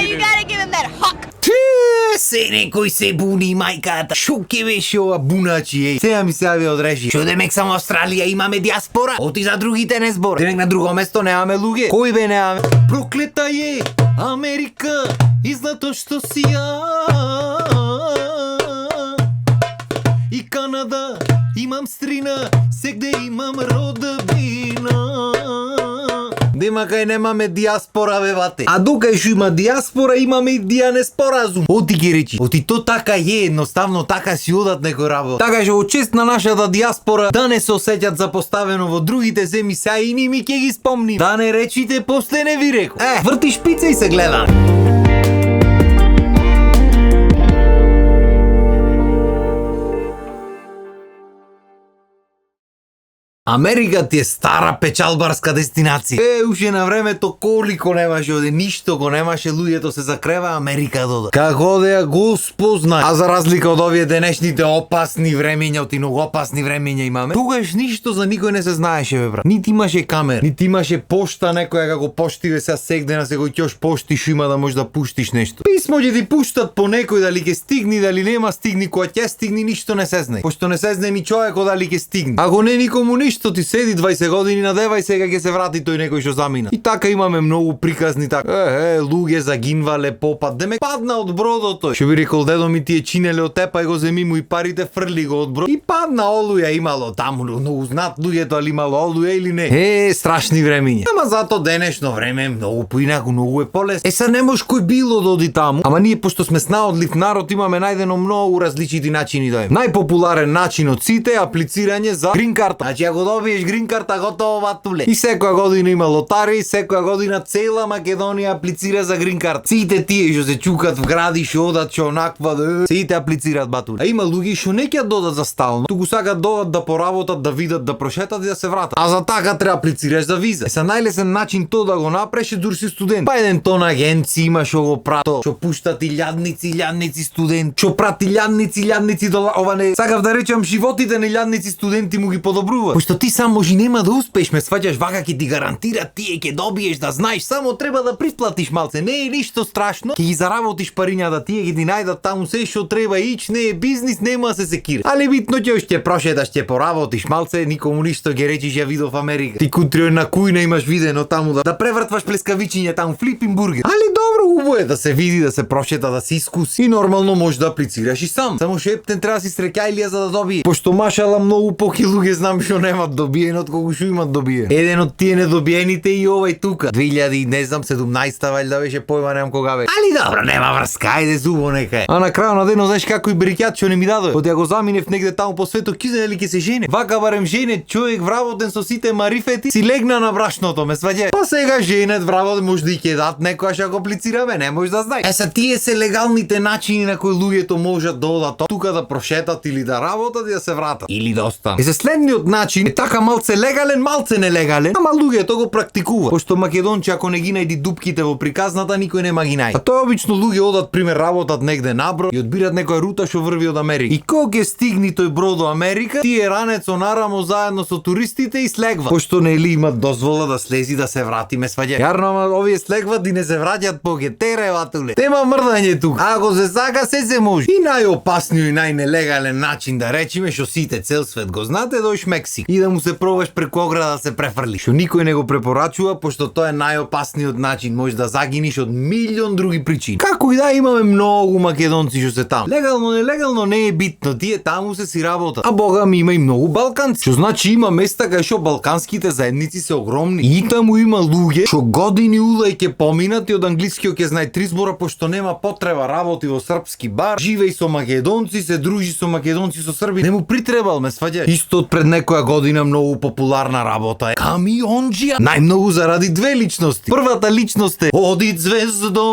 you gotta give him that huck. Се некој се буни мајката. Шо ке беше ова буначи, еј. Сега ми се јави од реши. Шо демек само Австралија имаме диаспора? Оти за другите не збор. Демек на друго место немаме луѓе. Кој бе немаме? Проклета е Америка и знато што си ја. И Канада имам стрина, сегде имам родбина. Нема кај немаме диаспора, бе, вате. А докај шо има диаспора, имаме и дијане споразум. Оти ги речи. Оти то така е, едноставно така си одат некој работа. Така што од чест на нашата диаспора да не се осеќат запоставено во другите земји, сега и ними ќе ги спомним. Да не речите, после не ви реко. Врти шпица и се гледа. Америка ти е стара печалбарска дестинација. Уште на времето колико немаше оде, ништо го немаше, луѓето се закрева, Америка дода. Како одеа го спозна. А за разлика од овие денешните опасни времења, оти многу опасни времења имаме, тогаш ништо за никој не се знаеше, бе, брат. Нити имаше камера, нити имаше пошта некоја како поштиве сега сегде на секој ќош пошти шо има да можеш да пуштиш нешто. Писмо ќе ти пуштат по некој, дали ќе стигни, дали нема стигни, кога ќе стигни ништо не се знае. Пошто не се знае ни човекот дали ќе стигне. Ако не никому ништо, ти седи 20 години надева и сега ќе се врати тој некој што замина. И така имаме многу приказни така. Луѓе загинвале попад, демек падна од бродото. Што би рекол дедо ми тие чинеле од тепа и го земи му и парите, фрли го од брод. И падна олуја имало таму, но узнат луѓето али имало олуја или не. Страшни времиња. Ама зато денешно време е многу поинаку, многу е полесно. Са не можеш кој било да оди таму. Ама ние пошто сме снаодлив народ имаме најдено многу различити начини да идеме. Најпопуларен начин од сите е аплицирање за грин карта. Значи ако добиеш грин карта готово ватуле. И секоја година има лотари, и секоја година цела Македонија аплицира за грин карта. Сите тие што се чукат в гради, што одат, што онаква, сите аплицираат батуле. А има луѓе што не ќе додат за стално, туку сакат додат да поработат, да видат, да прошетат и да се вратат. А за така треба аплицираш за виза. Са најлесен начин тоа да го направиш дури си студент. Па еден тон агенци има што го прато, што пуштат илјадници студент, што прати илјадници долари. Ова не сакав да речам животите на илјадници студенти му ги подобрува. Пошто ти само може нема да успееш, ме сваќаш, вака ќе ти гарантира, тие ќе добиеш, да знаеш, само треба да присплатиш малце, не е ништо страшно, ќе ги заработиш парињата, тие ќе ти најдат таму се што треба, ич не е бизнис, нема да се секира. Али битно ќе прошеташ, ќе поработиш малце, никому ништо ќе речиш ја видов Америка. Ти кутрио на кујна имаш видено таму да превртваш плескавичиња таму, флипин бургер. Али добро, убаво е да се види, да се прошета, да се искуси. И нормално може да аплицираш и сам. Само шептен треба да си среќајлија за да добие. Пошто машала многу поки луѓе знам што немат добиено од колку што имат добие. Еден од тие недобиените и овај тука. 2000 не знам 17-та валјда беше, појма немам кога беше. Али добро, нема врска, ајде зубо нека е. А на крајот на денот знаеш како и брикјат што не ми дадоа. Од ја го заминев негде таму по светот, ки знае ли ќе се жене. Вака барем жене човек вработен со сите марифети, си легна на брашното, ме сваѓа. Па сега женет вработен може да и ќе дат некоја што го аплицираме, не може да знаеш. Са тие се легалните начини на кои луѓето можат да одат тука да прошетат или да работат и да се вратат. Или да останат. Се следниот начин е така малце легален, малце нелегален, ама луѓето го практикува. Пошто македонче ако не ги најди дупките во приказната, никој нема ги најде. А тоа обично луѓе одат пример работат негде набро и одбират некоја рута што врви од Америка. И кога ќе стигни тој брод до Америка, тие ранецо нарамо заедно со туристите и слегва. Пошто нели имат дозвола да слези да се врати, ме сваѓа. Јарно, ама овие слегват и не се враќаат по гетереватуле. Тема мрдање тука. Ако се сака се може. И најопасниот и најнелегален начин да речеме што сите цел свет го знаете, дојш Мексик и да му се пробаш преку ограда да се префрли. Што никој не го препорачува, пошто тоа е најопасниот начин, можеш да загиниш од милион други причини. Како и да имаме многу македонци што се таму. Легално, нелегално не е битно, тие таму се си работат. А бога ми има и многу балканци. Што значи има места кај што балканските заедници се огромни. И таму има луѓе што години улај ќе поминат и од англискиот ќе знае 3 збора, пошто нема потреба работи во српски бар, живеј со македонци, се дружи со македонци, со срби. Не му притребал, ме сваѓа. Исто од пред некоја година многу популарна работа е камионџија. Најмногу заради две личности. Првата личност е Одит звездо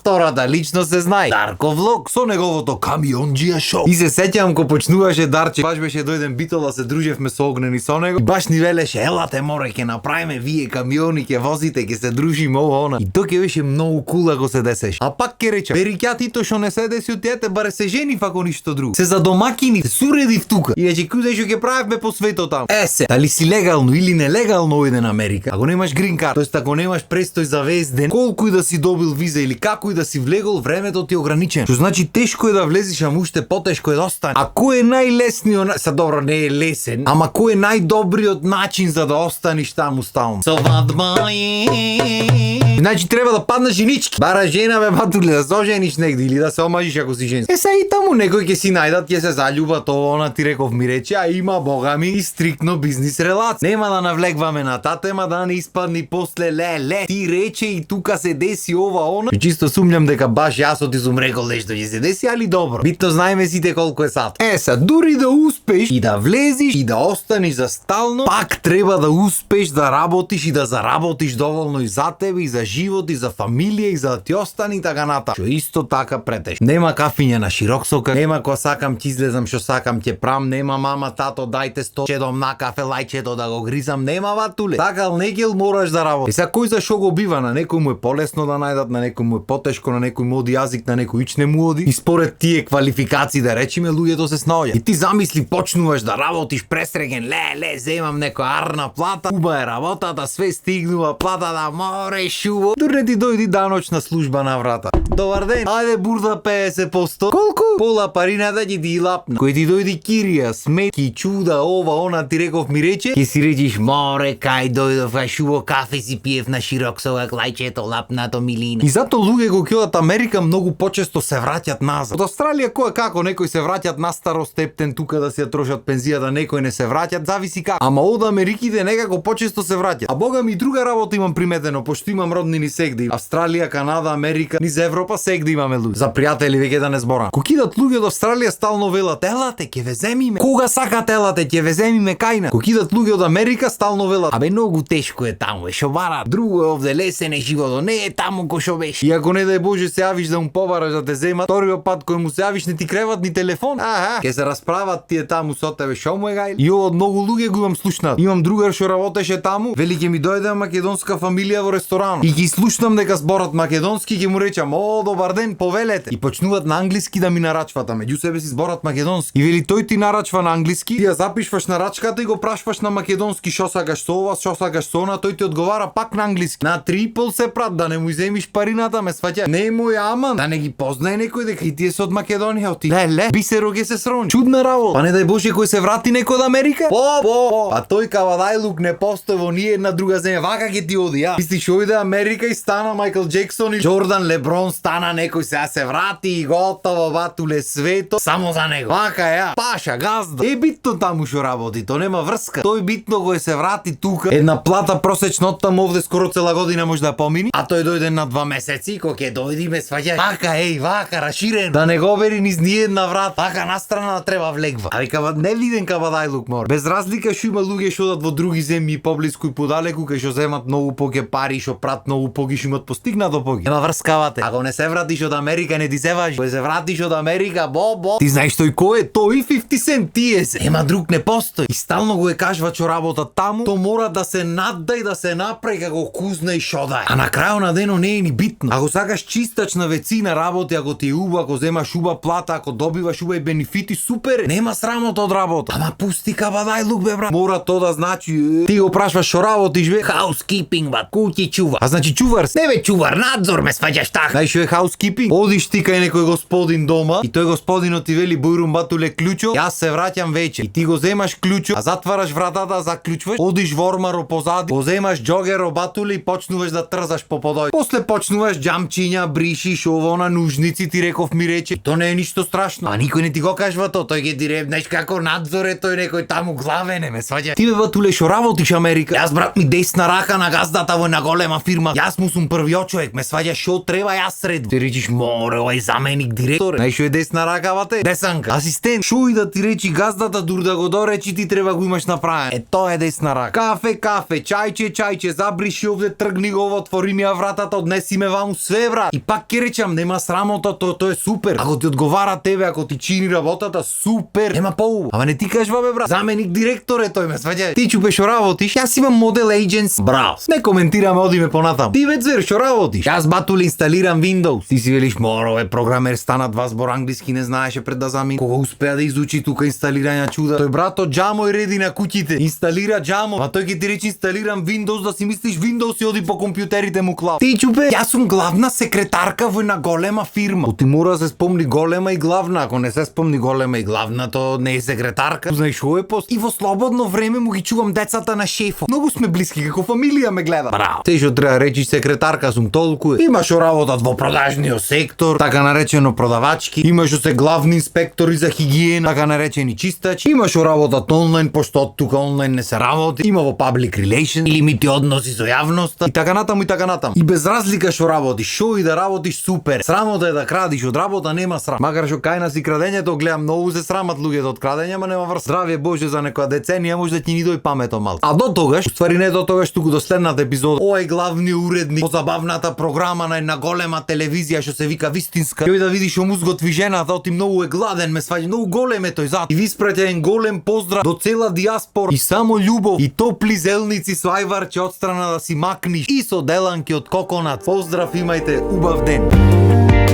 втората лично се знае. Дарко Влог со неговото камионџија шоу. И се сеќавам ко почнуваше Дарче, баш беше дојден битол да се дружевме со Огнен и со него. И баш ни велеше, елате море, ќе направиме вие камиони, ќе возите, ќе се дружиме ова она. И тоа ќе беше многу кул ако се десеше. А пак ќе речам, берикјат и тоа што не се деси од тете, баре се женив ако ништо друго. Се за домакини, се суредив тука. И рече куде што ќе правевме по светот таму. Се, дали си легално или нелегално ојде на Америка, ако немаш грин карт, тоест ако немаш престој за везден, колку и да си добил виза или како и да си влегол, времето ти е ограничено. Што значи тешко е да влезеш, ама уште потешко е да остане. А кој е најлесниот, са добро не е лесен, ама кој е најдобриот начин за да останеш таму стално? Свадба е. Значи треба да паднаш женички. Бара жена бе батуле да зожениш негде или да се омажиш ако си женски. Са и таму некој ќе си најдат, ќе се заљубат она ти реков ми рече, а има бога ми и стриктно бизнис релација. Нема да навлегваме на таа тема да не испадни после леле. Ти рече и тука се деси ова она. И чисто сумњам дека баш јас ти сум рекол нешто ќе се деси, али добро. Битно знаеме сите колку е сат. Са дури да успеш и да влезиш и да останеш за стално, пак треба да успеш да работиш и да заработиш доволно и за тебе и за живот и за фамилија и за да ти остани така натаму. Што исто така претеш. Нема кафиња на широк сокак, нема кога сакам ќе излезам што сакам ќе прам, нема мама тато дајте 100 чедом на кафе лајчето да го гризам, нема батуле. Такал негел мораш да работиш. И сега кој за што го бива, на некој му е полесно да најдат, на некој му е потешко, на некој му оди јазик, на некој ич не му оди. И според тие квалификации да речеме луѓето се снаоѓаат. И ти замисли почнуваш да работиш пресреген, ле, земам некоја арна плата, уба е работата, све стигнува платата, море шуво. Дурне ти дојди даночна служба на врата. Добар ден, ајде бурда 50%. Колку? Пола парината ќе ти лапна. Кој ти дојди кирија, сметки, чуда, ова, она ти реков ми рече, ќе си речиш море, кај дојдов, шуво кафе си пиев на широк сокак, лајчето, лапнато милина. И зато луѓе го ќе Америка многу почесто се враќаат назад. Од Австралија кој како некои се враќаат на старо стептен тука да си ја трошат пензијата, некои не се враќаат, зависи како. Ама од Америките некако почесто се враќаат. А бога ми друга работа имам приметено, пошто имам роднини сегде. Австралија, Канада, Америка, низ Европа сегде имаме луѓе. За пријатели веќе да не зборам. Ко кидат луѓе од Австралија стално велат, елате, ќе ве земиме. Кога сакате елате, ќе ве земиме кајна. Ко кидат луѓе од Америка стално велат, абе многу тешко е таму, шо бара. Друго е овде лесен е животот, не е таму кој шо беше. И ако не дај Боже се јавиш да му побараш да те земат, вториот пат кој му се јавиш не ти креват ни телефон. Ќе се расправат тие таму со тебе, шо му е гајле. И од многу луѓе го имам слушнат. Имам другар што работеше таму, вели ќе ми дојде македонска фамилија во ресторан. И ги слушнам дека зборат македонски, ќе му речам, о, добар ден, повелете. И почнуваат на англиски да ми нарачват, а меѓу себе си зборат македонски. И вели тој ти нарачва на англиски, ти ја запишваш нарачката и го прашваш на македонски шо сакаш со ова, шо сакаш со она, тој ти одговара пак на англиски. На трипл се прат да не му иземиш парината, ме сваќа. Не мој аман, да не ги познае некој дека и тие се од Македонија, оти. Ле, бисеро ќе се срони. Чудна работа. Па не дај Боже кој се врати некој од Америка? По. А тој кавадајлук не постои во ние една друга земја. Вака ќе ти оди, ја. Мислиш ојде Америка и стана Майкл Джексон и Джордан Леброн, стана некој сега се врати и готово батуле свето само за него. Вака ја. Паша, газда. Е битно таму што работи, то нема врска. Тој битно го се врати тука. Една плата просечно од таму овде скоро цела година може да помини, а тој дојде на 2 месеци, кој ќе дојди ме сваќа. Вака, раширен. Да не го бери низ ни една врата. Вака настрана треба влегва. А вика не виден кавадајлук мор. Без разлика што има луѓе што одат во други земји поблиску и подалеку, кај што земат многу поќе пари, што прат многу поќе, што имат постигнато поќе. Нема врскавате. Ако не се вратиш од Америка не ти се важи. Кој се вратиш од Америка, бо. Ти знаеш тој кој е? Тој 50 Cent тие се. Нема друг не постои. И стално го е кажува што работа таму, то мора да се надда и да се направи како кузна и шо да е. А на крајот на денот не е ни битно. Ако сакаш чистач на вецина работи, ако ти е уба, ако земаш уба плата, ако добиваш уба и бенефити, супер. Нема срамот од работа. Ама пусти кабадајлук бе брат. Мора то да значи ти го прашваш шо работиш бе? Housekeeping бат, куќи чува. А значи чувар се? Не бе чувар, надзор ме сваќаш така. Знаеш што е housekeeping? Одиш ти кај некој господин дома и тој господинот ти вели бујрум батуле клучо, јас се враќам вече. И ти го земаш клучо, а затвараш вратата, заклучваш, одиш во ормаро позади, го земаш џогеро батуле и почнуваш да трзаш по подој. После почнуваш џамчиња, бришиш ово на нужници, ти реков ми рече. То не е ништо страшно. А никој не ти го кажува тоа, тој ќе ти рече, знаеш како надзор е тој некој таму главен е, ме сваќа. Ти бе батуле што работиш Америка? Јас брат ми десна рака на газдата во една голема фирма. Јас му сум првиот човек, ме сваќа што треба, јас среду. Ти речиш, море, ој заменик директор. Знаеш што е десна ракавате? Десанка. Асистент. Шо и да ти речи газдата, дур да го доречи, ти треба го имаш направен. Тоа е десна рака. Кафе, чајче, забриши овде, тргни го, отвори ми ја вратата, однеси ме ваму, све брат. И пак ќе речам, нема срамота, тоа е супер. Ако ти одговара тебе, ако ти чини работата, супер. Нема поубаво. Ама не ти кажва бе брат. Заменик директор е тој ме сваѓа. Ти чупе шо работиш? Јас имам модел agents. Браво. Не коментираме, одиме понатам. Ти ве звер шо работиш? Јас батул инсталирам Windows. Ти си велиш, морове програмер стана два збор англиски не знаеше пред да замини. Кога успеа да изучи тука инсталирање чуда. Тој брато џамо и реди на куќите. Инсталира џамо. А тој ќе ти рече инсталирам Windows, да си мислиш Windows и оди по компјутерите му клав. Ти чупе, јас сум главна секретарка во една голема фирма. Ти мора да се спомни голема и главна. Ако не се спомни голема и главна, то не е секретарка. Знаеш што е пост? И во слободно време му ги чувам децата на шефот. Многу сме блиски, како фамилија ме гледа. Браво. Те што треба речиш секретарка сум толку. Имаш работат во продажниот сектор, така наречено продавачки. Имаш се главни инспектори за хигиена, така наречени чистачи. Имаш работат онлайн, пошто тука онлайн не се работи. Има во public relations или мити односи со јавноста. И така натаму и така натаму. И без разлика што работиш, шо и да работиш супер. Срамота е да крадиш, од работа нема срам. Макар што кај нас и крадењето гледам многу се срамат луѓето од крадење, ама нема врз. Здравје Боже за некоја деценија може да ти ни дој памето мал. А до тогаш, уствари не до тогаш, туку до следната епизода. Ој главниот уредник по забавната програма на една голема телевизија што се вика Вистинска. Јој да видиш омузгот ви жената, оти многу е гладен, ме сваѓа, многу голем е тој зад. И ви испраќа еден голем поздрав до цела диаспора и само љубов и топли зелници со ајварче од страна да си макниш и со деланки од коконат. Поздрав, имајте убав ден.